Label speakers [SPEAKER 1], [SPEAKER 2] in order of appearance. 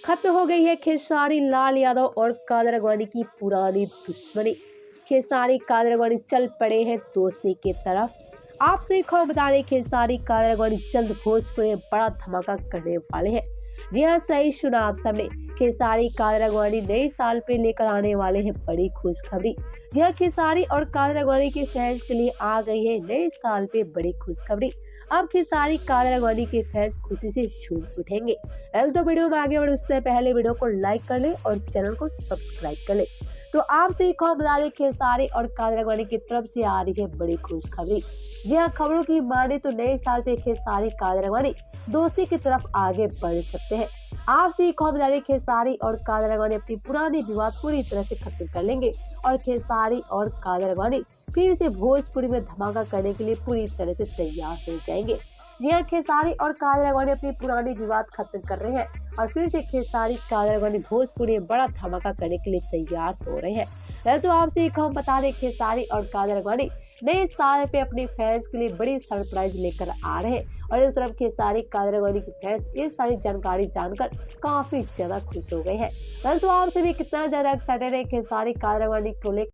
[SPEAKER 1] खत्म हो गई है खेसारी लाल यादव और कादर अडवाणी की पुरानी दुश्मनी। खेसारी कादर अडवाणी चल पड़े हैं दोस्ती की तरफ। आपसे एक खबर बता दें, खेसारी कादर अडवाणी जल्द भोजपुर में बड़ा धमाका करने वाले हैं। जी हाँ, सही सुना आप सबने। खेसारी कादर अडवाणी नए साल पे लेकर आने वाले हैं बड़ी खुशखबरी। जी हाँ, खेसारी और कादर अडवाणी के फैंस के लिए आ गई है नए साल पे बड़ी खुशखबरी। अब खेसारी कादर अडवाणी के फैंस खुशी से झूम उठेंगे। तो वीडियो में आगे बढ़े उससे पहले वीडियो को लाइक कर ले और चैनल को सब्सक्राइब कर ले। तो आपसे एक और बता दें, खेसारी और कादर अडवाणी की तरफ से आ रही है बड़ी खुशखबरी। जी हाँ, खबरों की माने तो नए साल पे खेसारी कादर अडवाणी दोस्ती की तरफ आगे बढ़ सकते हैं। आपसे एक और बता दें, खेसारी और कादर अडवाणी अपनी पुरानी विवाद पूरी तरह से खत्म कर लेंगे और खेसारी और कादर अडवाणी फिर से भोजपुरी में धमाका करने के लिए पूरी तरह से तैयार हो जाएंगे। जी हाँ, खेसारी और कादर अडवाणी अपनी पुरानी विवाद खत्म कर रहे हैं और फिर से खेसारी कादर अडवाणी भोजपुरी में बड़ा धमाका करने के लिए तैयार हो रहे हैं। तो आपसे एक हम बता दें, खेसारी और कादर अडवाणी नए साल पे अपने फैंस के लिए बड़ी सरप्राइज लेकर आ रहे हैं और इस तरफ खेसारी कादर अडवाणी के फैंस ये सारी जानकारी जानकर काफी ज्यादा खुश हो गए हैं। तो आपसे भी कितना ज्यादा एक्साइटेड है खेसारी कादर अडवाणी को लेकर।